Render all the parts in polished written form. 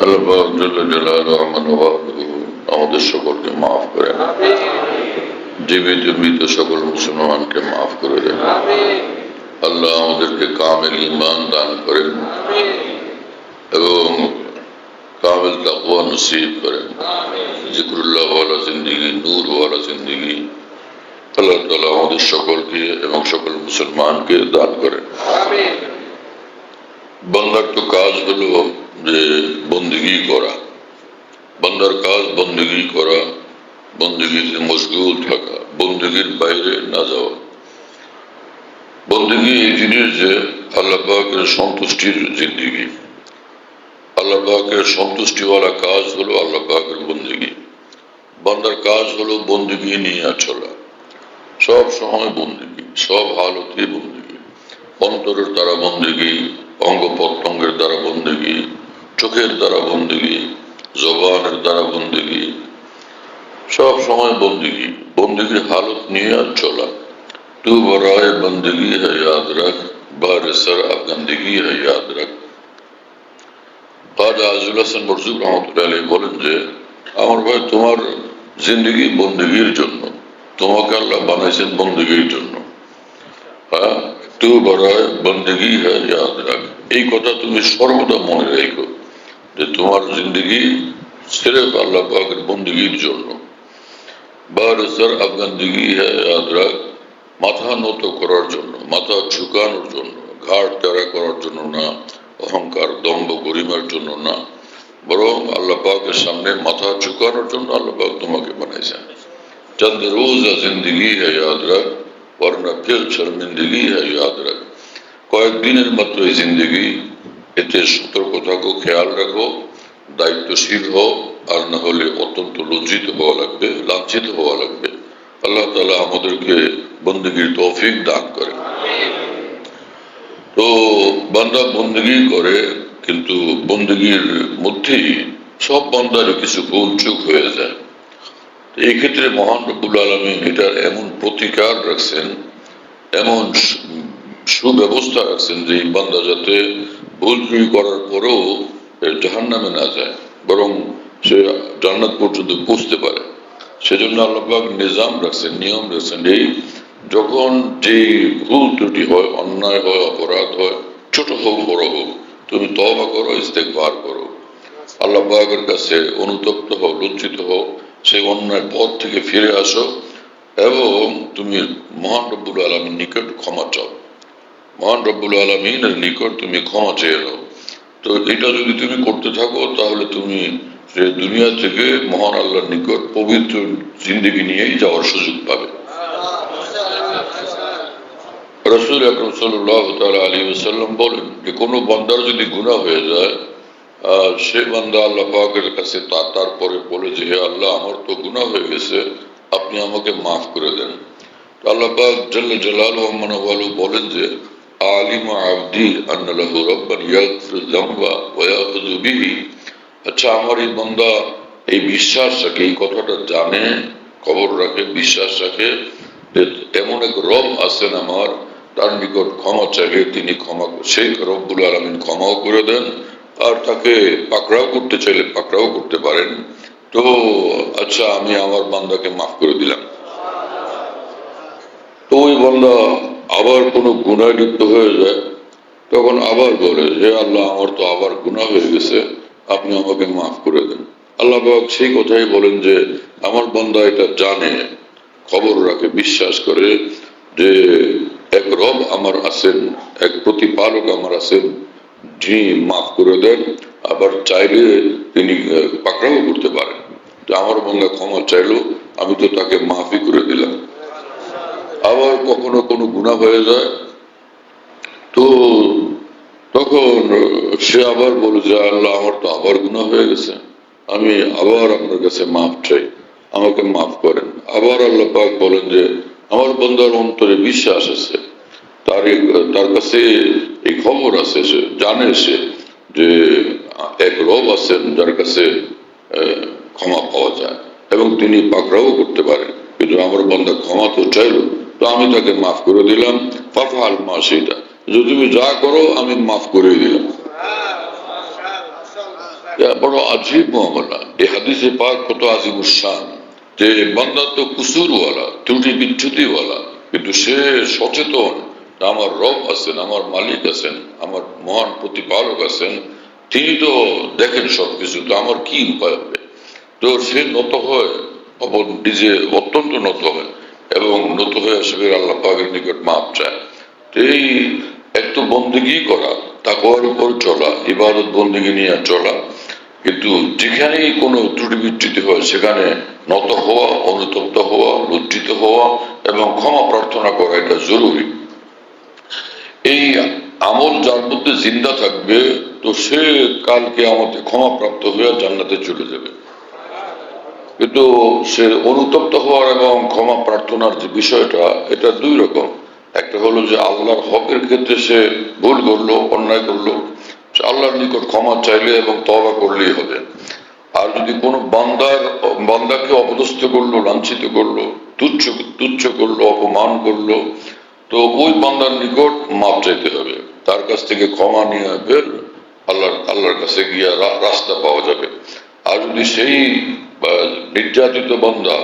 আল্লাহ পাক জাল্লা জালালুহু আমাদের সকলকে মাফ করেন, জীবিত মৃত সকল মুসলমানকে মাফ করে দেন। আল্লাহ আমাদেরকে কামেল ঈমান দান করেন এবং কামেল তাকওয়া নসিব করেন, জিকরুল্লাহ ওয়ালা জিন্দেগি, নূর ওয়ালা জিন্দেগি আল্লাহ তাআলা আমাদের সকলকে এবং সকল মুসলমানকে দান করেন। বান্দার তো কাজ হলো যে বন্দেগি করা, বান্দার কাজ বন্দেগি করা, বন্দেগিতে মশগুল থাকা, বন্দেগির বাইরে না যাওয়া। বন্দেগি এই জিনিস যে আল্লাহ পাকের সন্তুষ্টির জিন্দেগি, আল্লাহ পাকের সন্তুষ্টিওয়ালা কাজ হলো আল্লাহ পাকের বন্দেগি। বান্দার কাজ হলো বন্দেগি নিয়ে চলা, সব সময় বন্দেগি, সব হালতে বন্দেগি, অন্তরের দ্বারা বন্দেগি, অঙ্গ প্রত্যঙ্গের দ্বারা বন্দেগি, চোখের দ্বারা বন্দেগি, জবানের দ্বারা বন্দেগি, সব সময় বন্দেগি, বন্দেগির হালত নিয়ে চলা। তু বরায়ে বন্দেগি है याद रख, बारे सर अब गंदगी है याद रख। খাজা আজিজুল হাসান বরজুক রহমতুল্লাহ আলাইহি বলেন যে আমার ভাই, তোমার জিন্দগি বন্দেগির জন্য, তোমাকে আল্লাহ বানাইছেন বন্দেগির জন্য। হ্যাঁ, তু বরায়ে বন্দেগি है याद रख, এই কথা তুমি সর্বদা মনে রেখো যে তোমার জিন্দগি সির্ফ আল্লাহ পাকের বন্দেগির জন্য। বারে সর अब गंदगी है याद रख, মাথা নত করার জন্য, মাথা ঝুঁকানোর জন্য, ঘাড় তেরা করার জন্য না, অহংকার দম্ভ গরিমার জন্য না, বরং আল্লাহ পাকের সামনে মাথা ঝুঁকানোর জন্য আল্লাহ পাক তোমাকে বানাইছেন। চন্দ রোজা জিন্দগি है याद रख, वरना फिर शर्मिंदगी है याद रख। কয়েকদিনের মাত্র এই জিন্দগি, এতে সতর্কতাকে খেয়াল রাখো, দায়িত্বশীল হও, আর না হলে অত্যন্ত লজ্জিত হওয়া লাগবে, লাঞ্ছিত হওয়া লাগবে। আল্লাহ তাআলা আমাদেরকে বন্দেগির তৌফিক দান করেন। তো বান্দা বন্দেগি করে, কিন্তু বন্দেগির মধ্যেই সব বান্দার কিছু ভুল চুক হয়ে যায়। এই ক্ষেত্রে মহান রব্বুল আলামিন এটার এমন প্রতিকার রাখছেন, এমন সুব্যবস্থা রাখছেন যে বান্দা যাতে ভুল ত্রুটি করার পরেও জাহান্নামে না যায়, বরং সে জান্নাত পর্যন্ত পৌঁছতে পারে। সেজন্য আল্লাহ পাক নিজাম রাখছেন, নিয়ম রাখছেন। এই যখন যে ভুল ত্রুটি হয়, অন্যায় হয়, অপরাধ হয়, ছোট হোক বড় হোক, তুমি তওবা করো, ইস্তেগফার করো, আল্লাহ পাকের কাছে অনুতপ্ত হও, লজ্জিত হও, সেই অন্যায় পথ থেকে ফিরে আসো এবং তুমি মহান রব্বুল আলামিনের নিকট ক্ষমা চাও, মহান রব্বুল আলামিনের নিকট তুমি ক্ষমা চেয়ে নাও। তো এটা যদি তুমি করতে থাকো, তাহলে তুমি দুনিয়া থেকে মহান আল্লাহর নিকট পবিত্র জিন্দেগি নিয়েই যাওয়ার সুযোগ পাবে। রাসূল আকরাম সাল্লাল্লাহু তাআলা আলাইহি ওয়াসাল্লাম বলেন যে কোনো বান্দার যদি গুনাহ হয়ে যায়, সে বান্দা আল্লাহ পাকের কাছে তারপরে বলে যে হে আল্লাহ, আমার তো গুনাহ হয়ে গেছে, আপনি আমাকে মাফ করে দেন। আল্লাহ পাক জাল্লা জালালুহু ওয়া বলেন যে আলিমা আবদি আন্না লাহু রাব্বান ইয়াগফিরু যামবা ওয়া ইয়াখুযু বিহি। আচ্ছা, আমার এই বান্দা এই বিশ্বাস রাখে, এই কথাটা জানে, খবর রাখে, বিশ্বাস রাখে যে এমন এক রব আছেন আমার, তার নিকট ক্ষমা চাইলে তিনি ক্ষমা, সেই রব্বুল আলামিন ক্ষমাও করে দেন, আর তাকে পাকড়াও করতে চাইলে পাকড়াও করতে পারেন। তো আচ্ছা, আমি আমার বান্দাকে মাফ করে দিলাম। তো ওই বান্দা আবার কোনো গুনাহে লিপ্ত হয়ে যায়, তখন আবার বলে হে আল্লাহ, আমার তো আবার গুনাহ হয়ে গেছে, আপনি আমাকে মাফ করে দেন। আল্লাহ পাক সেই কথাই বলেন যে আমার বান্দা এটা জানে, খবর রাখে, বিশ্বাস করে যে এক রব আমার আছেন, এক প্রতিপালক আমার আছেন, যিনি মাফ করে দেন, আবার চাইলে তিনি পাকড়াও করতে পারেন। যে আমার বান্দা ক্ষমা চাইলো, আমি তো তাকে মাফই করে দিলাম। আবার কখনো কোনো গুনাহ হয়ে যায়, তো তখন সে আবার বলে যে আল্লাহ, আমার তো আবার গুনাহ হয়ে গেছে, আমি আবার আপনার কাছে মাফ চাই, আমাকে মাফ করেন। আবার আল্লাহ পাক বলেন যে আমার বান্দার অন্তরে বিশ্বাস আছে, তার কাছে এই খবর আছে, সে জানে সে যে এক রব আছেন যার কাছে ক্ষমা পাওয়া যায় এবং তিনি পাকড়াও করতে পারেন। কিন্তু আমার বান্দা ক্ষমা তো চাইলো, তো আমি তাকে মাফ করে দিলাম। ফাফআল মা শি'তা, যদি তুমি যা করো আমি মাফ করে দিলাম। বড় আজীব মামলা। এই হাদিসে পাক কত আজিমুস শান যে বান্দা তো কুসুরওয়ালা, ত্রুটি বিচ্যুতিওয়ালা, কিন্তু সে সচেতন আমার রব আছেন, আমার মালিক আছেন, আমার মহান প্রতিপালক আছেন, তিনি তো দেখেন সবকিছু, তো আমার কি উপায় হবে। তো সে নত হয়, নিজে অত্যন্ত নত হয় এবং নত হয়ে আসবে আল্লাহ পাকের নিকট মাপ চায়। তো এই একটু বন্দেগি করা, তাকওয়ার উপর চলা, ইবাদত বন্দেগি নিয়ে চলা, কিন্তু যেখানেই কোনো ত্রুটি বিচ্যুতি হয় সেখানে নত হওয়া, অনুতপ্ত হওয়া, লজ্জিত হওয়া এবং ক্ষমা প্রার্থনা করা, এটা জরুরি। এই আমল যার মধ্যে জিন্দা থাকবে তো সে কালকে আমাদের ক্ষমাপ্রাপ্ত হয়ে জান্নাতে চলে যাবে। কিন্তু সে অনুতপ্ত হওয়ার এবং ক্ষমা প্রার্থনার যে বিষয়টা, এটা দুই রকম। একটা হলো যে আল্লাহর হকের ক্ষেত্রে সে ভুল করলো, অন্যায় করলো, সে আল্লাহর নিকট ক্ষমা চাইলে এবং তওবা করলেই হবে। আর যদি কোনো বান্দাকে অপদস্থ করলো, লাঞ্ছিত করলো, তুচ্ছ তুচ্ছ করলো, অপমান করলো, তো ওই বান্দার নিকট মাপ চাইতে হবে, তার কাছ থেকে ক্ষমা নিয়ে ফের আল্লাহর কাছে গিয়ে রাস্তা পাওয়া যাবে। আর যদি সেই নির্যাতিত বান্দা,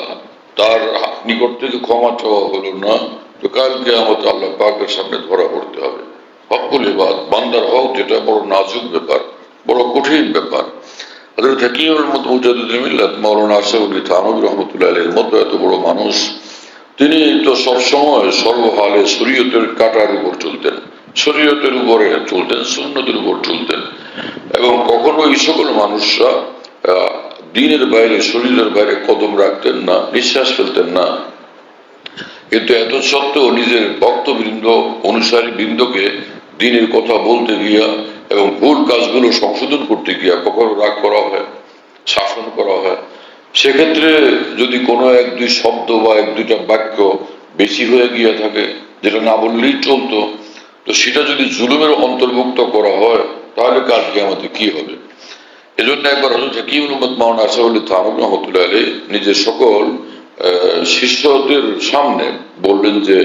তার নিকট থেকে ক্ষমা চাওয়া হলো না, তো কালকে আমাদের আল্লাহ পাকের সামনে ধরা পড়তে হবে। হকুল ইবাদ, বান্দার হক, যেটা বড় নাজুক ব্যাপার, বড় কঠিন ব্যাপার। হযরত হাকিমুল মুজাদ্দিদ মিল্লাত মাওলানা আশরাফুল থানভী রাহমাতুল্লাহ আলাইহির মতো এত বড় মানুষ, তিনি তো সবসময় সর্বহালে শরীয়তের কাঁটার উপর চলতেন, শরীয়তের উপরে চলতেন, সুন্নতের উপর চলতেন, এবং কখনো এই সকল মানুষরা দিনের বাইরে, শরীরের বাইরে কদম রাখতেন না, নিঃশ্বাস ফেলতেন না। কিন্তু এত সত্ত্বেও নিজের ভক্তবৃন্দ, অনুসারী বৃন্দকে দিনের কথা বলতে গিয়া এবং ভুল কাজগুলো সংশোধন করতে গিয়া কখনো রাগ করা হয়, শাসন করা হয়। সেক্ষেত্রে যদি কোনো এক দুই শব্দ বা এক দুইটা বাক্য বেশি হয়ে গিয়ে থাকে, যেটা না বললেই চলতো, তো সেটা যদি জুলুমের অন্তর্ভুক্ত করা হয়, তাহলে কালকে আমাদের কি হবে। এজন্য একবার হযরত হাকিমুল উম্মত মাওলানা আশরাফুল থানভী রাহমাতুল্লাহ আলাইহি নিজের সকল শিষ্যদের সামনে বললেন যে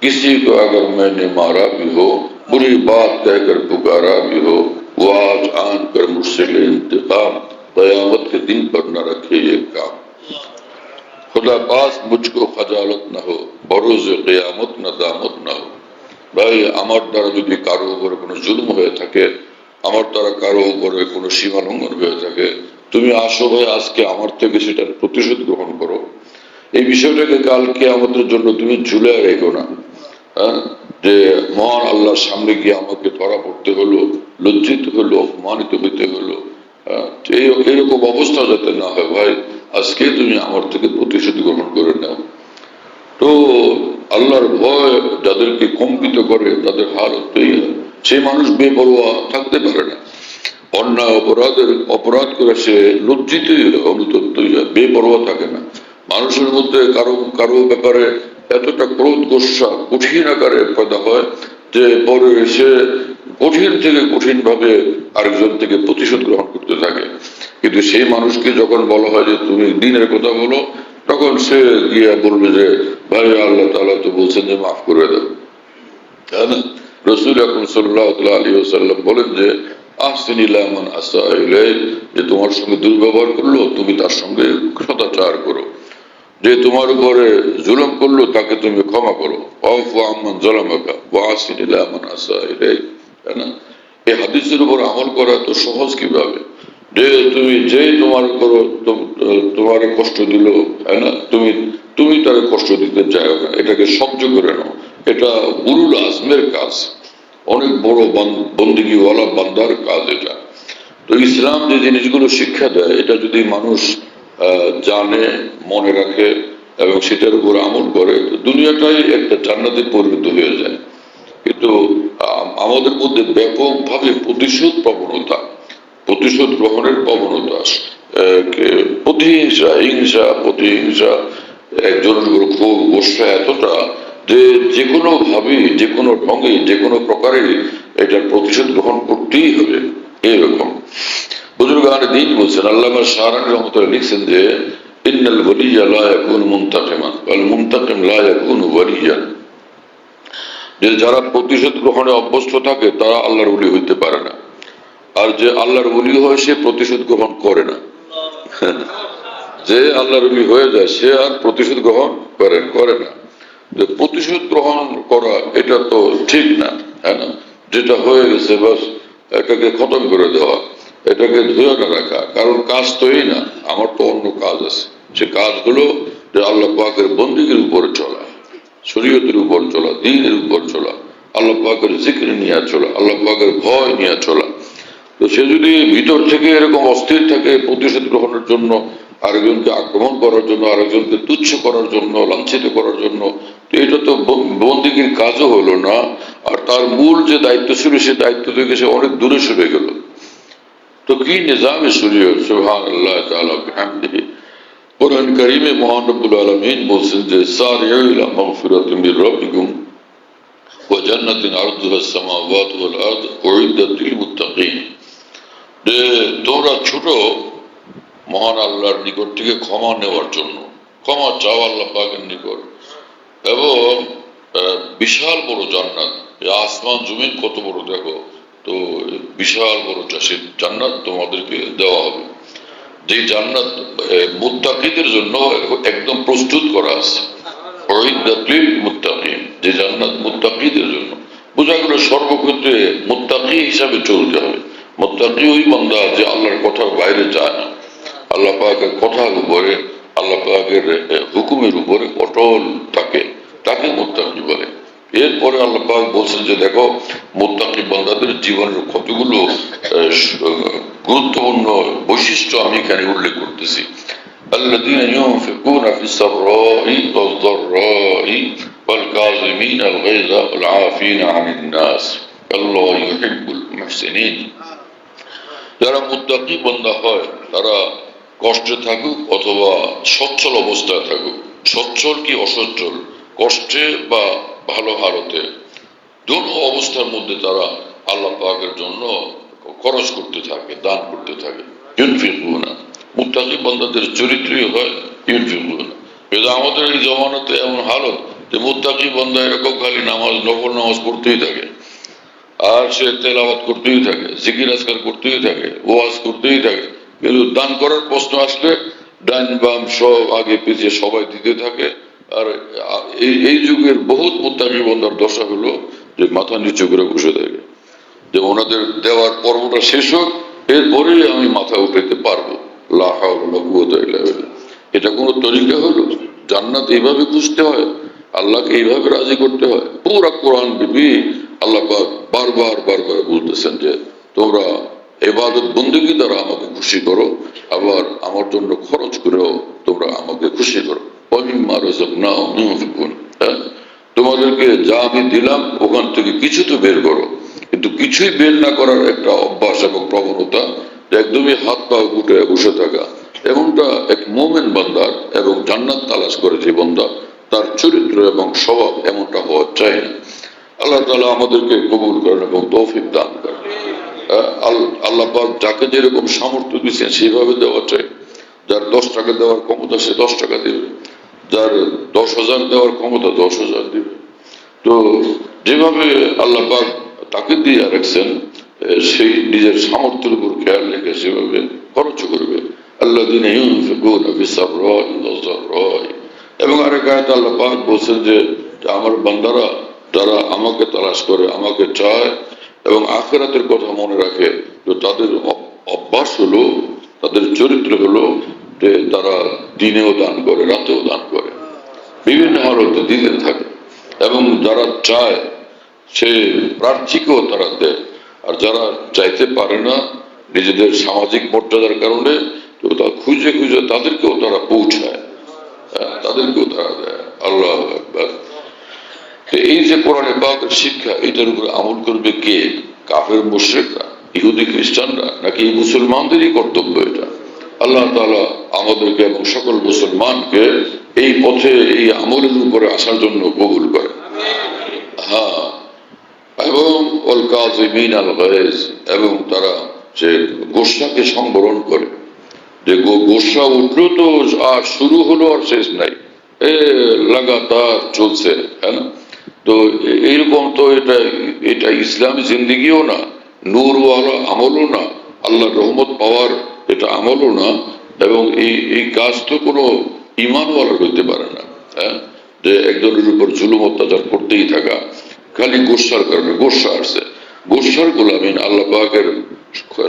किसी को अगर मैंने मारा भी हो, बुरी बात कहकर पुकारा भी हो, वो आज आन कर मुझसे ले इंतकाम, कयामत के दिन पर न रखे ये काम। खुदा पास मुझको खजालत न हो, बरोज़े क़यामत नदामत न हो। ভাই, আমার দ্বারা যদি কারো উপরে কোনো জুলুম হয়ে থাকে, আমার দ্বারা কারো উপরে কোনো সীমা লঙ্ঘন হয়ে থাকে, তুমি আসো ভাই, আজকে আমার থেকে সেটার প্রতিশোধ গ্রহণ করো। এই বিষয়টাকে কালকে আমাদের জন্য তুমি ঝুলে রেখো না, যে মহান আল্লাহর সামনে গিয়ে আমাকে ধরা পড়তে হলো, লজ্জিত হলো, অপমানিত হইতে হলো। এইরকম অবস্থা যাতে না হয় ভাই, আজকে তুমি আমার থেকে প্রতিশোধ গ্রহণ করে নাও। তো আল্লাহর ভয় যাদেরকে কম্পিত করে তাদের হাল হতেই হয়। সেই মানুষ বেপরোয়া থাকতে পারে না, অন্যায় অপরাধ করে সে লজ্জিতই হয়, অনুতপ্তই হয়, বেপরোয়া থাকে না। মানুষের মধ্যে কারো কারো ব্যাপারে এতটা ক্রোধ গোস্বা কঠিন আকারে পয়দা হয় যে পরে সে কঠিন থেকে কঠিন ভাবে আরেকজন থেকে প্রতিশোধ গ্রহণ করতে থাকে। কিন্তু সেই মানুষকে যখন বলা হয় যে তুমি দিনের কথা বলো, তখন সে গিয়ে বলবে যে ভাই, আল্লাহ তাআলা তো বলছেন যে মাফ করে দাও, তাই না? রাসূল আকরাম সাল্লাল্লাহু আলাইহি ওয়াসাল্লাম বলেন যে আহসিন ইলা মান আসা ইলাইক, যে তোমার সঙ্গে দুর্ব্যবহার করলো তুমি তার সঙ্গে সদাচার করো, যে তোমার উপরে জুলুম করলো তাকে তুমি ক্ষমা করো। আফু আম্মান যালামাকা ওয়া আহসিন ইলা মান আসা ইলাইক, তাই না? এই হাদিসের উপর আমল করা তো সহজ কিভাবে, যে তুমি যে তোমার উপর তোমার কষ্ট দিল, তাই না, তুমি তার কষ্ট দিতে চাও না, এটাকে সহ্য করে নাও। এটা উলুল আজমের কাজ, অনেক বড় বন্দেগীওয়ালা বান্দার কাজ এটা। তো ইসলাম যে জিনিসগুলো শিক্ষা দেয়, এটা যদি মানুষ জানে, মনে রাখে এবং সেটার উপর আমল করে, দুনিয়াটাই একটা জান্নাতে পরিণত হয়ে যায়। কিন্তু আমাদের মধ্যে ব্যাপকভাবে প্রতিশোধ গ্রহণের প্রবণতা, প্রতিহিংসা, একজনের উপর খুব গোসা এতটা যে যেকোনো ভাবে, যেকোনো ঢঙ্গে, যেকোনো প্রকারে এটার প্রতিশোধ গ্রহণ করতেই হবে, এইরকম। বুজুর্গান দ্বীন বলছেন, আল্লামা শাহরানী রহমতুল্লাহ লিখছেন যে ইন্নাল ওয়ালিয়া লা ইয়াকুনু মুনতাকিমান ওয়াল মুনতাকিম লা ইয়াকুনু ওয়ালিয়ান, যে যারা প্রতিশোধ গ্রহণে অভ্যস্ত থাকে তারা আল্লাহর ওলি হইতে পারে না, আর যে আল্লাহর ওলি হয় সে প্রতিশোধ গ্রহণ করে না। যে আল্লাহর ওলি হয়ে যায় সে আর প্রতিশোধ গ্রহণ করে না। যে প্রতিশোধ গ্রহণ করা এটা তো ঠিক না, হ্যাঁ না? যেটা হয়ে গেছে বাস এটাকে খতম করে দেওয়া, এটাকে ধুয়ে না রাখা, কারণ কাজ তো এই না, আমার তো অন্য কাজ আছে। সে কাজগুলো যে আল্লাহ পাকের বন্দিগির উপরে চলা, শরীয়তের উপর চলা, দ্বীনের উপর চলা, আল্লাহ পাকের জিকির নিয়ে চলা, আল্লাহ পাকের ভয় নিয়ে চলা। তো সে যদি ভিতর থেকে এরকম অস্থির থাকে প্রতিশোধ গ্রহণের জন্য, আরেকজনকে আক্রমণ করার জন্য, আরেকজনকে তুচ্ছ করার জন্য, লাঞ্ছিত করার জন্য, তো এটা তো বন্দিগির কাজও হলো না। আর তার মূল যে দায়িত্ব ছিল সে দায়িত্ব থেকে সে অনেক দূরে সরে গেল। তো কি নিজামে শরীয়ত, সুবহানাল্লাহ তাআলা বিহামদিহি। কোরআন কারীমে মহান রব্বুল আলামিন বলছেন যে সারিউ ইলা মাগফিরাতিন মির রাব্বিকুম ওয়া জান্নাতিন আরদুহা আস-সামাওয়াতু ওয়াল আরদ উইদ্দাত লিল মুত্তাকিন। যে তোমরা ছোট মহান আল্লাহর নিকট থেকে ক্ষমা নেওয়ার জন্য, ক্ষমা চাও আল্লাহ পাকের নিকট, এবং বিশাল বড় জান্নাত, আসমান জমিন কত বড় দেখো, তো বিশাল বড় চাষের জান্নাত তোমাদেরকে দেওয়া হবে। যে জান্নাত মুত্তাকিদের জন্য একদম প্রস্তুত করা আছে, মুত্তাকিন, যে জান্নাত মুত্তাকিদের জন্য। বোঝা গেল সর্বক্ষেত্রে মুত্তাকি হিসাবে চলতে হবে। মুত্তাকি ওই বান্দা যে আল্লাহর কথার বাইরে যায় না, আল্লাহ পাকের কথার উপরে, আল্লাহ পাকের হুকুমের উপরে অটল থাকে, তাকে মুত্তাকি বলে। এরপরে আল্লাহ পাক বলছেন যে দেখো মুত্তাকি বান্দাদের জীবনের কতগুলো গুরুত্বপূর্ণ বৈশিষ্ট্য আমি এখানে উল্লেখ করতেছি। الذين ينفقون في السراء والضراء والكاظمين الغيظ والعافين عن الناس والله يحب المحسنين। যারা মুত্তাকি বান্দা হয় তারা কষ্টে থাকুক অথবা সচ্ছল অবস্থায় থাকুক, সচ্ছল কি অসচ্ছল, কষ্টে বা ভালো হালতে, দোনো অবস্থার মধ্যে তারা আল্লাহ পাকের জন্য খরচ করতে থাকে, দান করতে থাকে। ইউনফিকুনা, মুত্তাকি বান্দাদের চরিত্রই হয় ইউনফিকুনা। কিন্তু আমাদের এই জমানাতে এমন হালত যে মুত্তাকি বান্দা এরকম খালি নামাজ, নফল নামাজ পড়তেই থাকে, আর সে তেলাওয়াত করতেই থাকে, জিকির আজকার করতেই থাকে, ওয়াজ করতেই থাকে, কিন্তু দান করার প্রশ্ন আসলে ডান বাম সব আগে পিছিয়ে সবাই দিতে থাকে। আর এই যুগের বহুত মুত্তাকি বান্দার দশা হলো যে মাথা নিচু করে বসে থাকে, যে ওনাদের দেওয়ার পর্বটা শেষ হোক এরপরেই আমি মাথা উঠাইতে পারবো। লা হাওলা ওয়ালা কুওয়াতা ইল্লা বিল্লাহ। এটা কোনো তরিকা হলো? জান্নাত এইভাবে খুঁজতে হয়, আল্লাহকে এইভাবে রাজি করতে হয়। পুরা কোরআন বিবি আল্লাহ পাক বারবার বারবার বলতেছেন যে তোমরা ইবাদত বন্দেগী দ্বারা আমাকে খুশি করো, আবার আমার জন্য খরচ করেও তোমরা আমাকে খুশি করো। ওয়ামিম্মা রাযাকনাহুম ইউনফিকুন। তোমাদেরকে যা আমি দিলাম ওখান থেকে কিছু তো বের করো। কিন্তু কিছুই বের না করার একটা অভ্যাস এবং প্রবণতা, একদমই হাত পা গুটে বসে থাকা, এমনটা এক মুমিন বান্দার এবং জান্নাত তালাশ করে যে বান্দা, তার চরিত্র এবং স্বভাব এমনটা হওয়া চাই না। আল্লাহ তাআলা আমাদেরকে কবুল করেন এবং তৌফিক দান করেন। আল্লাহ পাক যাকে যেরকম সামর্থ্য দিচ্ছেন সেইভাবে দেওয়া চাই। যার 10 টাকা দেওয়ার ক্ষমতা সে 10 টাকা দিবে, যার 10,000 দেওয়ার ক্ষমতা 10,000 দিবে। তো যেভাবে আল্লাহ পাক তাকে দিয়ে রাখছেন সেই নিজের সামর্থ্যের উপর খেয়াল রেখে সেভাবে খরচ করবে। আল্লাযীনা ইউনফিকুনা ফিস-সাররাই ওয়াজ-যাররাই। এবং আরেক আয়াতে আল্লাহ পাক বলছেন যে আমার বান্দারা যারা আমাকে তালাশ করে, আমাকে চায় এবং আখিরাতের কথা মনে রাখে, তো তাদের অভ্যাস হলো, তাদের চরিত্র হলো যে তারা দিনেও দান করে, রাতেও দান করে, বিভিন্ন হালতে দিতে থাকে। এবং যারা চায় সে প্রার্থীকেও তারা দেয়, আর যারা চাইতে পারে না নিজেদের সামাজিক মর্যাদার কারণে, তো তা খুঁজে খুঁজে তাদেরকেও তারা পৌঁছায়, তাদেরকেও তারা দেয়। আল্লাহু আকবার। এই যে কোরআনে পাকের শিক্ষা, এটার উপরে আমল করবে কে? কাফের মুশরিকরা, ইহুদি খ্রিস্টানরা, নাকি মুসলমানদেরই কর্তব্য এটা? আল্লাহ তাআলা আমাদেরকে এবং সকল মুসলমানকে এই পথে, এই আমলের উপরে আসার জন্য কবুল করে। হ্যাঁ, এবং ওয়াল কাযিমিন আল গায়জ, এবং তারা যে গোসাকে সংবরণ করে। যে গোসা উঠলো তো আর শুরু হলো আর শেষ নাই, লাগাতার চলছে, হ্যাঁ না? তো এইরকম তো এটা ইসলামী জিন্দিগিও না, নূরওয়ালা আমলও না, আল্লাহর রহমত পাওয়ার এটা আমলও না, এবং এই কাজ তো কোনো ইমানওয়ালার হইতে পারে না। হ্যাঁ, যে একজনের উপর জুলুম অত্যাচার করতেই থাকা খালি গোস্বার কারণে। গোস্বা আসছে, গোস্বার গোলামি না, আল্লাহ পাকের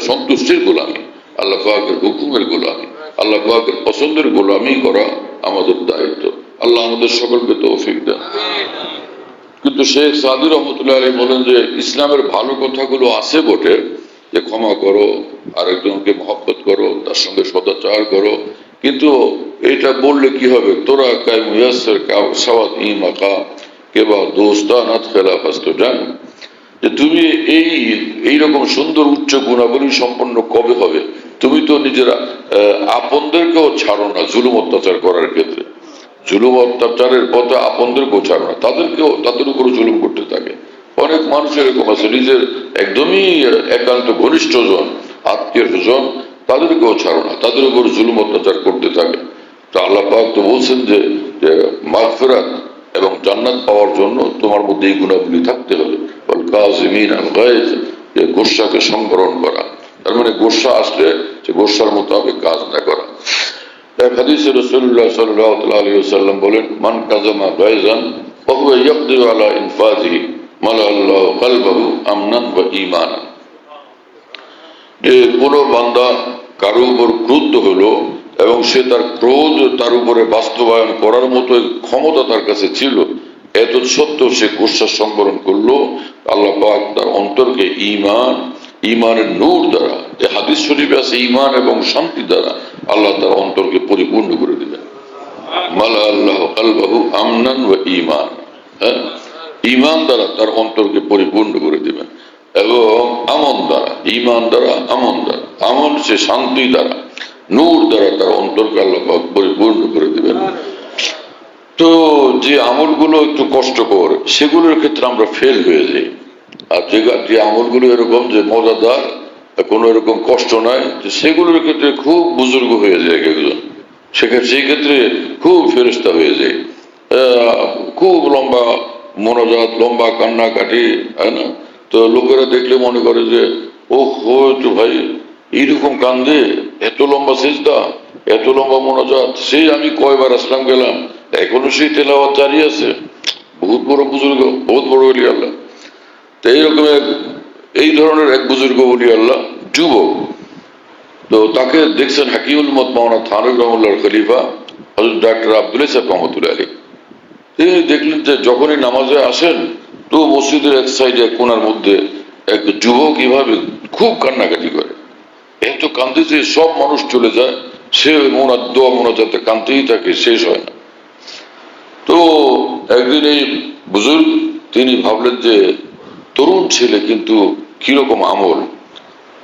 সন্তুষ্টির গোলামি, আল্লাহ পাকের হুকুমের গোলামি, আল্লাহ পাকের পছন্দের গোলামি করা আমাদের দায়িত্ব। আল্লাহ আমাদের সকলকে তৌফিক দেন। কিন্তু শেখ সাদী রহমতুল্লাহ আলাইহি বলেন যে ইসলামের ভালো কথাগুলো আছে বটে, যে ক্ষমা করো, আরেকজনকে মহব্বত করো, তার সঙ্গে সদাচার করো, কিন্তু এটা বললে কি হবে, তোরা কায় মুয়াসসির কা সাওয়াত ই মাকাম কেবা দোস্তানাত খেলাফাস্ত জান, যে তুমি এইরকম সুন্দর উচ্চ গুণাবলী সম্পন্ন কবে হবে? তুমি তো নিজেরা আপনদেরকেও ছাড়ো না জুলুম অত্যাচার করার ক্ষেত্রে, জুলুম অত্যাচারের পথে আপনদেরকেও ছাড়ো না, তাদের উপরে জুলুম করতে থাকে। অনেক মানুষ এরকম আছে, নিজের একদমই একান্ত ঘনিষ্ঠ জন, আত্মীয় স্বজন, তাদেরকেও ছাড়ো না, তাদের উপর জুলুম অত্যাচার করতে থাকে। তো আল্লাহ পাক তো বলছেন যে মাগফিরাত এবং জান্নাত পাওয়ার জন্য তোমার মধ্যে এই গুণাবলী থাকতে হবে। কাযিমিন আল গায়জ, যে গোস্বাকে সংবরণ করা, তার মানে গোস্বা আসলে যে গোস্বার মোতাবেক কাজ না করা। এক হাদিসে রাসূলুল্লাহ সাল্লাল্লাহু আলাইহি ওয়াসাল্লাম বলেন, মান কাযামা গায়জান ফাহুয়া ইয়াকদিরু আলা ইনফাযিহি মালাল্লাহু কলবাহু আমনান ওয়া ঈমানান। যে কোনো বান্দা কারো উপর ক্রুদ্ধ হলো এবং সে তার ক্রোধ তার উপরে বাস্তবায়ন করার মতো ক্ষমতা তার কাছে ছিল, এত সত্ত্বেও সে গোস্বা সংবরণ করলো, আল্লাহ পাক তার অন্তরকে ইমানের নূর দ্বারা, যে হাদিস শরীফে আছে ইমান এবং শান্তি দ্বারা আল্লাহ তার অন্তরকে পরিপূর্ণ করে দিবেন। মালা আল্লাহ কলবাহু আমনান ওয়া ঈমান, হ্যাঁ, ঈমান দ্বারা তার অন্তরকে পরিপূর্ণ করে দিবেন, এবং আমন দ্বারা, ঈমান দ্বারা, আমন দ্বারা, আমন সে শান্তি দ্বারা, নূর দ্বারা তার অন্তরকে আল্লাহ পাক পরিপূর্ণ করে দিবেন। তো যে আমলগুলো একটু কষ্টকর, সেগুলোর ক্ষেত্রে আমরা ফেল হয়ে যাই। আর যে আমলগুলো এরকম যে মজাদার, কোনো এরকম কষ্ট নাই, সেগুলোর ক্ষেত্রে খুব বুজুর্গ হয়ে যায় একজন, সেই ক্ষেত্রে খুব ফেরেশতা হয়ে যায়, খুব লম্বা মনোজাত, লম্বা কান্নাকাটি, হয় না? তো লোকেরা দেখলে মনে করে যে ও তো ভাই এইরকম কান্দে, এত লম্বা সিজদা, এত লম্বা মনোজাত, সেই আমি কয়বার আসলাম গেলাম, এখনো সেই তেলাওয়াত জারি আছে। বহুত বড় বুজুর্গ, বহুত বড় ওলি আল্লাহ। তো এইরকম এই ধরনের এক বুজুর্গ ওলি আল্লাহ, যুবক, তো তাকে দেখছেন হাকিমুল উম্মত মাওলানা থানভী রহমাতুল্লাহর খলিফা হযরত ডক্টর আব্দুল ইসাক রহমাতুল্লাহ আলাইহি। তিনি দেখলেন যে যখনই নামাজে আসেন তো মসজিদের এক সাইডে এক কোণার মধ্যে এক যুবক এভাবে খুব কান্নাকাটি করে, এত কান্দে যে সব মানুষ চলে যায়, সে দোয়া মোনাজাতে কাঁদতেই থাকে, শেষ হয় না। তো একদিন এই বুজুর্গ তিনি ভাবলেন যে তরুণ ছেলে কিন্তু কিরকম আমল,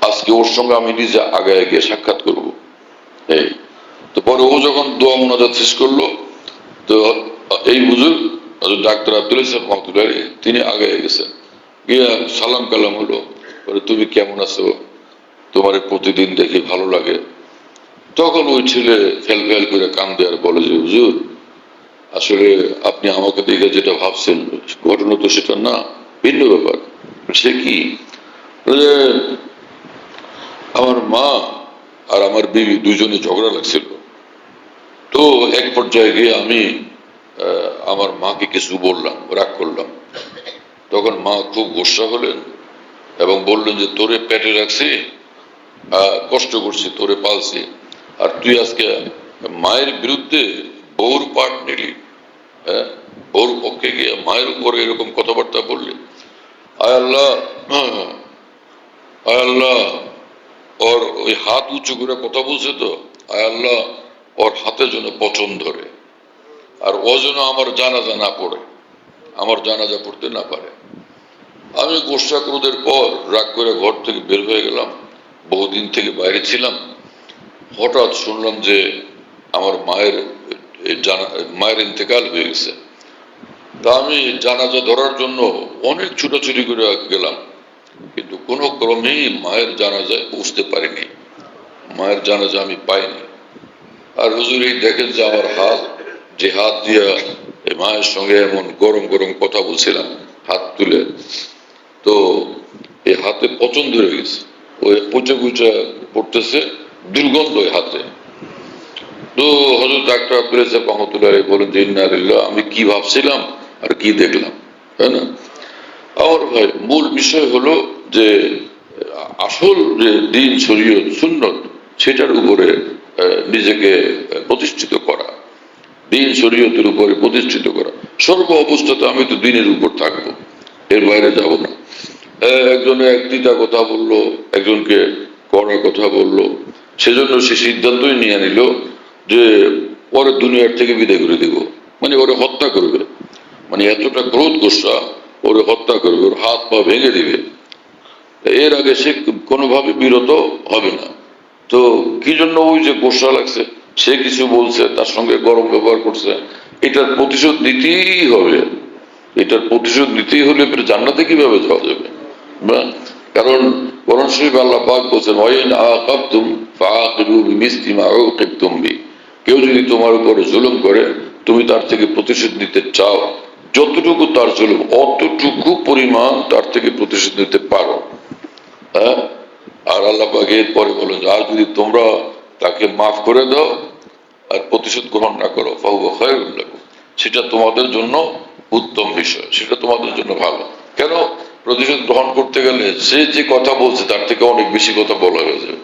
আজকে ওর সঙ্গে আমি নিজে আগায় গিয়ে সাক্ষাৎ করবো। এই তো পরে ও যখন দোয়া মোনাজাত শেষ করলো, তো এই বুজুর্গ ডাক্তার আব্দুল ইসাক রহমাতুল্লাহ আলাইহি তিনি আগায় গেছেন, গিয়া সালাম কালাম হলো, তুমি কেমন আছো, তোমার প্রতিদিন দেখি ভালো লাগে। তখন ওই ছেলে ফেল ফেল করে কান্দে আর বলে যে হুজুর, আসলে আপনি আমাকে দেখে যেটা ভাবছেন ঘটনা তো সেটা না, ভিন্ন ব্যাপার। সে কি? আমার মা আর আমার বিবি দুজনে ঝগড়া লাগছিল, তো এক পর্যায়ে গিয়ে আমি আমার মাকে কিছু বললাম, রাগ করলাম। তখন মা খুব গোস্বা হলেন এবং বললেন যে তোরে পেটে রাখছি, কষ্ট করছি, তোরে পালছি, আর তুই আজকে মায়ের বিরুদ্ধে বউর পাট নিলি, হ্যাঁ, বউর পক্ষে গিয়ে মায়ের উপরে এরকম কথাবার্তা বললি। আয় আল্লাহ, আয় আল্লাহ, ওর ওই হাত উঁচু করে কথা বলছে, তো আয় আল্লাহ ওর হাতে যেন পচন ধরে, আর ও যেন আমার জানাজা না পড়ে, আমার জানাজা পড়তে না পারে। আমি গোস্বা ক্রোধের পর রাগ করে ঘর থেকে বের হয়ে গেলাম, বহুদিন থেকে বাইরে ছিলাম। হঠাৎ শুনলাম যে আমার মায়ের ইন্তেকাল হয়ে গেছে। তা আমি জানাজা ধরার জন্য অনেক ছুটাছুটি করে গেলাম, কিন্তু কোনো ক্রমেই মায়ের জানাজায় পৌঁছতে পারিনি, মায়ের জানাজা আমি পাইনি। আর হুজুর এই দেখেন যে আমার হাত, যে হাত দিয়া এই মায়ের সঙ্গে এমন গরম গরম কথা বলছিলাম হাত তুলে, তো এই হাতে পচন ধরে গেছে, ওই পচে পচে পড়তেছে, দুর্গন্ধ ওই হাতে। তো হযরত ডাক্তার আব্দুল রাজ্জাক রহমতুল্লাহ আলাইহি বলেন যে ইন্না লিল্লাহ, আমি কি ভাবছিলাম আর কি দেখলাম, তাই না? আমার ভাই মূল বিষয় হলো যে আসল যে দিন শরীয়ত সুন্নত সেটার উপরে নিজেকে প্রতিষ্ঠিত করা, দিন শরীয়তের উপরে প্রতিষ্ঠিত করা। সর্ব অবস্থাতে আমি তো দিনের উপর থাকবো, এর বাইরে যাব না। একজনে একটিটা কথা বললো, একজনকে কড়া কথা বললো, সেজন্য সে সিদ্ধান্তই নিয়ে নিল যে ওরে দুনিয়ার থেকে বিদায় করে দিব, মানে ওরে হত্যা করবে। মানে এতটা ক্রোধ গোসা, ওরে হত্যা করবে, ওর হাত পা ভেঙে দিবে। এর আগে সে কোনোভাবে বিরত হবে না। তো কি জন্য ওই যে গোসা লাগছে, সে কিছু বলছে, তার সঙ্গে গরম ব্যবহার করছে, এটার প্রতিশোধ নিতেই হবে। এটার প্রতিশোধ নিতেই হলে জান্নাতে কিভাবে যাওয়া যাবে? কারণ কোরআন শরীফে আল্লাহ পাক বলছেন ওয়াইন আকাবতুম ফাআকিবু বিমিসলি মা উকিবতুম বি, কেউ যদি তোমার উপরে জুলুম করে তুমি তার থেকে প্রতিশোধ নিতে চাও, যতটুকু তার জুলুম অতটুকু পরিমাণ তার থেকে প্রতিশোধ নিতে পারো। হ্যাঁ, আর আল্লাহ পাক এরপরে বলেন আর যদি তোমরা তাকে মাফ করে দাও আর প্রতিশোধ গ্রহণ না করো ফাহুয়া খায়রুল লাকুম, সেটা তোমাদের জন্য উত্তম বিষয়, সেটা তোমাদের জন্য ভালো। কেন? প্রতিশোধ গ্রহণ করতে গেলে সে যে কথা বলছে তার থেকে অনেক বেশি কথা বলা হয়ে যাবে,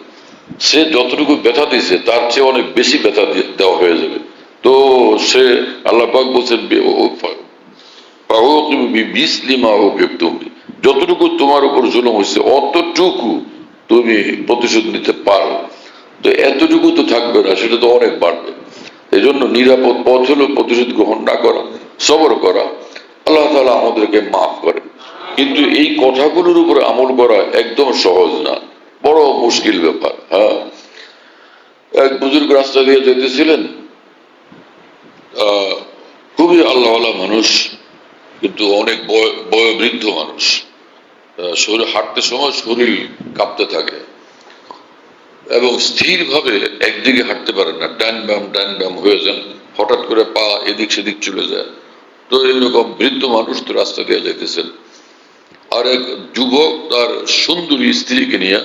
সে যতটুকু ব্যথা দিয়েছে তার চেয়ে অনেক বেশি ব্যথা দেওয়া হয়ে যাবে। তো সে আল্লাহ পাক বলছেন যতটুকু তোমার উপর জুলুম হয়েছে অতটুকু তুমি প্রতিশোধ নিতে পারো। তো এতটুকু তো থাকবে না, সেটা তো অনেক বাড়বে। এই জন্য নিরাপদ পথ হলো প্রতিশোধ গ্রহণ না করা, সবর করা। আল্লাহ তাআলা আমাদেরকে মাফ করেন, কিন্তু এই কথাগুলোর উপরে আমল করা একদম সহজ না, বড় মুশকিল ব্যাপার। হ্যাঁ, এক বুজুর্গ রাস্তা দিয়ে যেতেছিলেন, খুবই আল্লাহওয়ালা মানুষ, কিন্তু অনেক বয়োবৃদ্ধ মানুষ। শরীর হাঁটতে সময় শরীর কাঁপতে থাকে এবং স্থির ভাবে একদিকে হাঁটতে পারেন না, ডান বাম হয়ে যান, হঠাৎ করে পা এদিক সেদিক চলে যায়। তো এরকম বৃদ্ধ মানুষ তো রাস্তা দিয়ে যাইতেছেন, আর এক যুবক তার সুন্দরী স্ত্রীকে নিয়ে,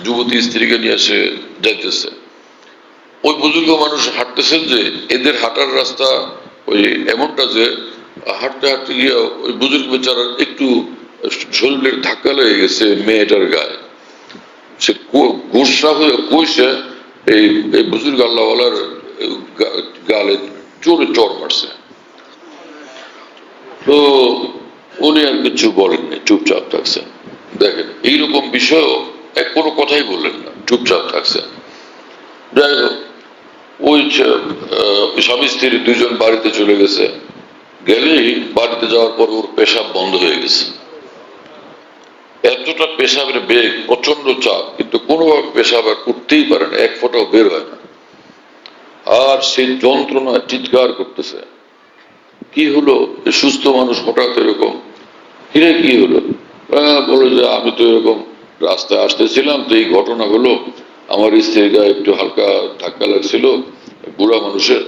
যুবতী স্ত্রীকে নিয়ে সে যাইতেছে। ওই বুজুর্গ মানুষ হাঁটতেছেন যে এদের হাঁটার রাস্তা ওই এমনটা যে হাঁটতে হাঁটতে গিয়ে ওই বুজুর্গ বেচারার একটু শরীরের ধাক্কা লেগে গেছে মেয়েটার গায়ে। সে গোসা হয়ে কইসে এই বুজুর্গ আল্লাহওয়ালার গালে চোরে চর মারছে। তো উনি আর কিছু বলেননি, চুপচাপ থাকছেন। দেখেন এইরকম বিষয়ও কোনো কথাই বললেন না, চুপচাপ থাকছেন। যাই হোক, ওই স্বামী স্ত্রী দুইজন বাড়িতে চলে গেছে। গেলেই বাড়িতে যাওয়ার পর ওর পেশাব বন্ধ হয়ে গেছে। এতটা পেশাবের বেগ, প্রচন্ড চাপ, কিন্তু কোনোভাবে পেশাব আর করতেই পারে না, এক ফোঁটাও বের হয় না। আর সেই যন্ত্রণায় চিৎকার করতেছে। কি হলো? সুস্থ মানুষ হঠাৎ এরকম, কিরে কি হলো? বলে যে আমি তো এরকম রাস্তায় আসতেছিলাম, তো এই ঘটনা হলো, আমার স্ত্রীর গায়ে একটু হালকা ধাক্কা লাগছিল, বুড়া মানুষের,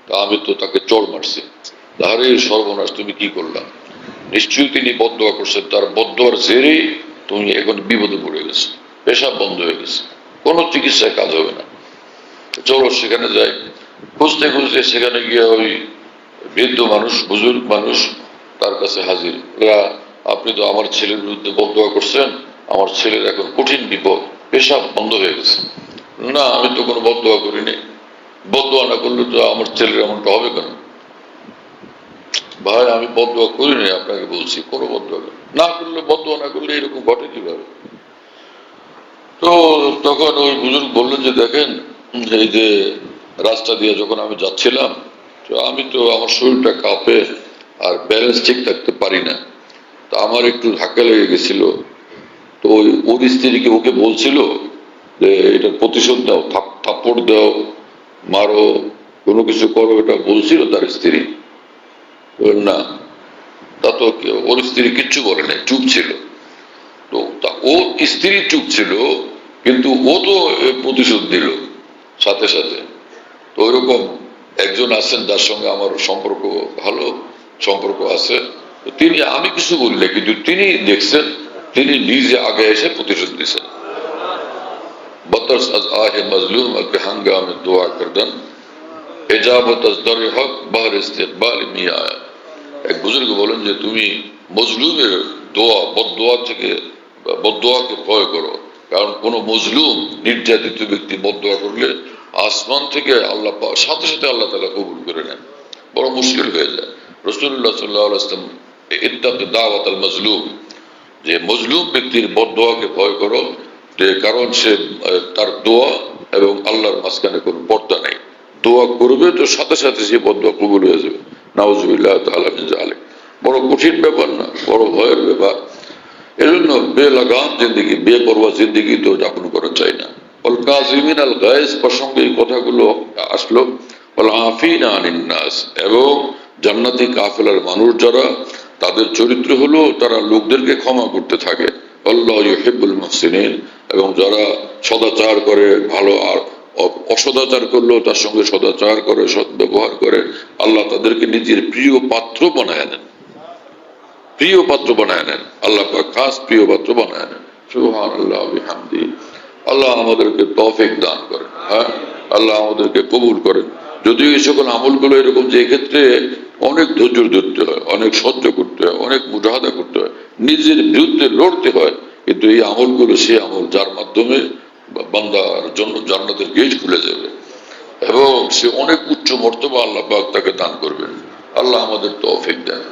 তা আমি তো তাকে চড় মারছি। তাহলে সর্বনাশ, তুমি কি করলাম? নিশ্চয়ই তিনি বদদোয়া করছেন, তার বদদোয়ার জেরেই তুমি এখন বিপদে পড়ে গেছো, পেশাব বন্ধ হয়ে গেছে, কোনো চিকিৎসায় কাজ হবে না। চলো সেখানে যাই। খুঁজতে খুঁজতে সেখানে গিয়ে ওই বৃদ্ধ মানুষ, বুজুর্গ মানুষ তার কাছে হাজির। আপনি তো আমার ছেলের বিরুদ্ধে বদদোয়া করছেন, আমার ছেলের এখন কঠিন বিপদ, পেশাব বন্ধ হয়ে গেছে। না, আমি তো কোনো বদদোয়া করিনি। বদদোয়া না করলে তো আমার ছেলের এমনটা হবে কেন? ভাই আমি বদদোয়া করিনি, আপনাকে বলছি কোনো বদদোয়া না করলে, বদদোয়া না করলে এরকম ঘটে কিভাবে? তো তখন ওই বুজুর্গ বললেন যে দেখেন, এই যে রাস্তা দিয়ে যখন আমি যাচ্ছিলাম, তো আমি তো আমার শরীরটা কাঁপে আর ব্যালেন্স ঠিক থাকতে পারি না, তা আমার একটু ধাক্কা লেগে গেছিল। তো ওর স্ত্রীকে ওকে বলছিল যে এটার প্রতিশোধ দাও, থাপ্পড় দাও, মারো, কোনো কিছু করো, এটা বলছিল তার স্ত্রী। না, তা তো ওর স্ত্রী কিচ্ছু বলে নাই, চুপ ছিল। তো ওর স্ত্রী চুপ ছিল, কিন্তু ও তো প্রতিশোধ দিল সাথে সাথে। তো ওইরকম একজন আছেন যার সঙ্গে আমার সম্পর্ক ভালো, সম্পর্ক আছে। তিনি, আমি কিছু বললে, কিন্তু তিনি দেখছেন তিনি নিজে আগে এসে প্রতিশোধ দিয়েছেন। बतर्स अज आहे मजलूम के हंगाम दुआ करदन इजाबत अज दर हक बहर इस्तेकबाल मिया। एक बुजुर्ग বলেন যে তুমি মজলুমের দোয়া বদদোয়া থেকে বদদোয়াকে ভয় করো, কারণ কোন মজলুম নির্যাতিত ব্যক্তি বদদোয়া করলে আসমান থেকে আল্লাহ সাথে সাথে আল্লাহ তাআলা কবুল করে নেন, বড় মুশকিল হয়ে যায়। রাসূলুল্লাহ সাল্লাল্লাহু আলাইহি ওয়াসাল্লাম ইত্তাক দাওয়াত আল মজলুম, যে মজলুম ব্যক্তির বদদোয়াকে ভয় করো, কারণ সে তার দোয়া এবং আল্লাহর মাঝখানে কোনো পর্দা নেই। দোয়া করবে তো সাথে সাথে সে বদদোয়া কবুল হয়ে যাবে। নাউজুবিল্লাহ তাআলা মিন যালিক। বড় কঠিন ব্যাপার না, বড় ভয়ের ব্যাপার। এজন্য বেলাগাম জিন্দেগি, বেপরোয়া জিন্দেগি তো যাপন করা চাই না। ওয়াল কাযিমিন আল গায়জ প্রসঙ্গে এই কথাগুলো আসলো। ওয়াল আফিনা আনিন নাস, এবং জান্নাতি কাফেলার মানুষ যারা, তাদের চরিত্র হলো তারা লোকদেরকে ক্ষমা করতে থাকে। আল্লাহ ইউহিব্বুল মুহসিনিন, এবং যারা সদাচার করে, ভালো আর অসদাচার করলেও তার সঙ্গে সদাচার করে, সৎ ব্যবহার করে, আল্লাহ তাদেরকে নিজের প্রিয় পাত্র বানায় নেন, প্রিয় পাত্র বানায় নেন। আল্লাহ পাক খাস প্রিয় পাত্র বানায় নেন। সুবহানাল্লাহ ওয়া বিহামদিহি। আল্লাহ আমাদেরকে তৌফিক দান করেন। হ্যাঁ, আল্লাহ আমাদেরকে কবুল করেন। যদিও এই সকল আমলগুলো এরকম যে এক্ষেত্রে অনেক ধৈর্য ধরতে হয়, অনেক সহ্য করতে হয়, অনেক মুজাহাদা করতে হয়, নিজের বিরুদ্ধে লড়তে হয়, কিন্তু এই আমলগুলো সে আমল যার মাধ্যমে বান্দার জন্য জান্নাতের গেট খুলে যাবে এবং সে অনেক উচ্চ মর্তবা আল্লাহ পাক তাকে দান করবেন। আল্লাহ আমাদের তৌফিক দেন।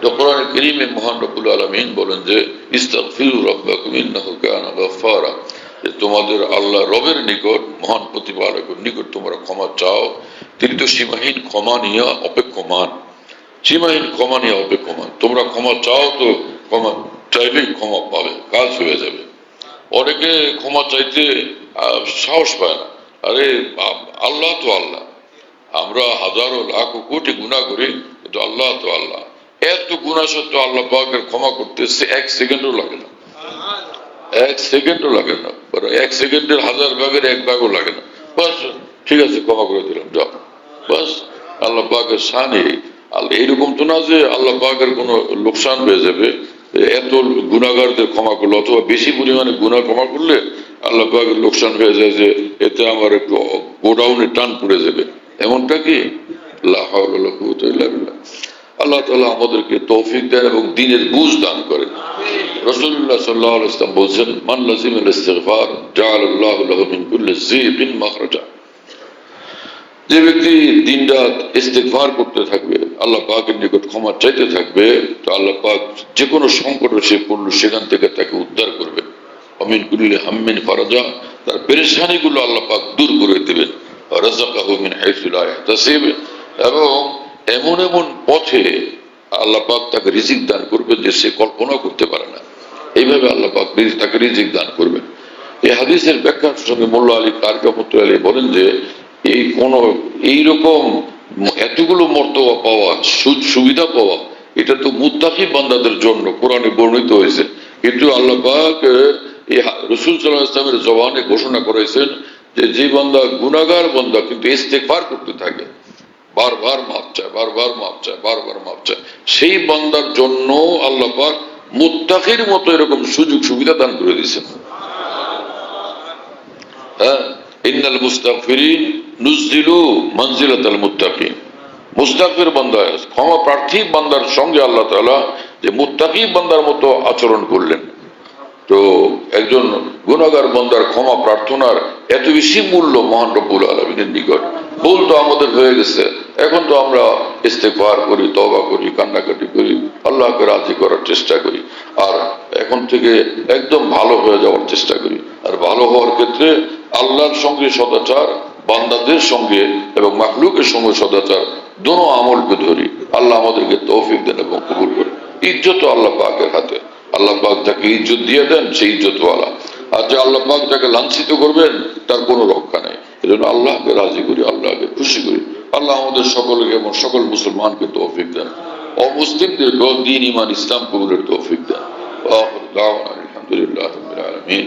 তো কোরআনে কারীমে মহান রব্বুল আলামিন বলেন যে ইস্তাগফিরু রাব্বাকুম ইন্নাহু কানা গাফফারা, যে তোমাদের আল্লাহ রবের নিকট, মহান প্রতিপালকের নিকট তোমরা ক্ষমা চাও, তিনি তো সীমাহীন ক্ষমা নিয়ে অপেক্ষমান, সীমাহীন ক্ষমা নিয়ে অপেক্ষমান। তোমরা ক্ষমা চাও তো ক্ষমা চাইলেই ক্ষমা পাবে, কাজ হয়ে যাবে। অনেকে ক্ষমা চাইতে সাহস পায় না। আরে আল্লাহ তো আল্লাহ, আমরা হাজারো লাখ কোটি গুনাহ করি, কিন্তু আল্লাহ তো আল্লাহ। এত গুনাহ সত্ত্বেও আল্লাহ পাকের ক্ষমা করতে এক সেকেন্ডও লাগে না, এক সেকেন্ডও লাগে না, এক সেকেন্ডের হাজার ভাগের এক ভাগও লাগে না। বাস ঠিক আছে, ক্ষমা করে দিলাম, যাও। বাস আল্লাহ পাকের শানে আল্লাহ এইরকম তো না যে আল্লাহ পাকের কোনো লোকসান হয়ে যাবে এত গুনাহগারদের ক্ষমা করলে, অথবা বেশি পরিমাণে গুনাহ ক্ষমা করলে আল্লাহ পাকের লোকসান হয়ে যায় যে এতে আমার একটু গোডাউনে টান পড়ে যাবে, এমনটা কি? লা হাওলা ওয়ালা কুওয়াতা ইল্লা বিল্লাহ। আল্লাহ তাআলা আমাদেরকে তৌফিক দেন এবং দ্বীনের বুঝ দান করেন। রাসূলুল্লাহ সাল্লাল্লাহু আলাইহি ওয়াসাল্লাম বলেছেন, মান লাযিমাল ইস্তিগফার জাআলাল্লাহু লাহু মিন কুল্লি যিকিন মাখরাজা। যে ব্যক্তি দিনরাত ইস্তিগফার করতে থাকবে, আল্লাহ পাকের নিকট ক্ষমা চাইতে থাকবে, তো আল্লাহ পাক যে কোনো সংকটে সে পড়ল সেখান থেকে তাকে উদ্ধার করবেন। মিন কুল্লি হাম্মিন ফারাজা, তার পেরেশানিগুলো আল্লাহ পাক দূর করে দেবেন। রাযাকাহু মিন হাইসু লা ইয়াহতাসিব, এবং এমন এমন পথে আল্লাহ পাক তাকে রিজিক দান করবেন যে সে কল্পনা করতে পারে না। এইভাবে আল্লাহ পাক তাকে রিজিক দান করবেন। এই হাদিসের ব্যাখ্যার সঙ্গে মোল্লা আলী কারি রাহমাতুল্লাহ আলাইহি বলেন যে এই কোন এইরকম এতগুলো মর্তবা পাওয়া, সুবিধা পাওয়া, এটা তো মুত্তাকি বান্দাদের জন্য কোরআনে বর্ণিত হয়েছে, কিন্তু আল্লাহ পাক এই রাসূল সাল্লাল্লাহু আলাইহি ওয়াসাল্লামের জবানে ঘোষণা করেছেন যে যে বান্দা গুনাহগার বান্দা কিন্তু ইস্তিগফার করতে থাকে, বারবার মাফ চায়, বারবার মাফ চায়, বারবার মাফ চায়, সেই বান্দার জন্য আল্লাহ পাক মুত্তাকির মতো এরকম সুযোগ সুবিধা দান করে দিয়েছেন। হ্যাঁ, ইন্নাল মুস্তাগফিরিন নুজিলু মানজিলাতাল মুত্তাকিন। মুস্তাগফির বান্দা, ক্ষমা প্রার্থী বান্দার সঙ্গে আল্লাহ তাআলা যে মুত্তাকি বান্দার মতো আচরণ করলেন। তো একজন গুনাহগার বান্দার ক্ষমা প্রার্থনার এত বেশি মূল্য মহান রব্বুল আলামিনের নিকট। ভুল তো আমাদের হয়ে গেছে, এখন তো আমরা ইস্তেগফার করি, তওবা করি, কান্নাকাটি করি, আল্লাহকে রাজি করার চেষ্টা করি, আর এখন থেকে একদম ভালো হয়ে যাওয়ার চেষ্টা করি। আর ভালো হওয়ার ক্ষেত্রে আল্লাহর সঙ্গে সদাচার, বান্দাদের সঙ্গে এবং মাখলুকের সঙ্গে সদাচার, দোনো আমলকে ধরি। আল্লাহ আমাদেরকে তৌফিক দেন এবং কবুল করেন। ইজ্জত আল্লাহ পাকের হাতে, আল্লাহ পাক যাকে ইজ্জত দিয়ে দেন সেই ইজ্জতওয়ালা, আর যে আল্লাহ পাক যাকে লাঞ্ছিত করবেন তার কোনো রক্ষা নেই। এজন্য আল্লাহকে রাজি করি, আল্লাহকে খুশি করি। আল্লাহ আমাদের সকলকে এবং সকল মুসলমানকে তৌফিক দেন, অমুসলিমদেরকেও দ্বীন ঈমান ইসলাম কবুলের তৌফিক দেন। আলহামদুলিল্লাহ রাব্বিল আলামিন।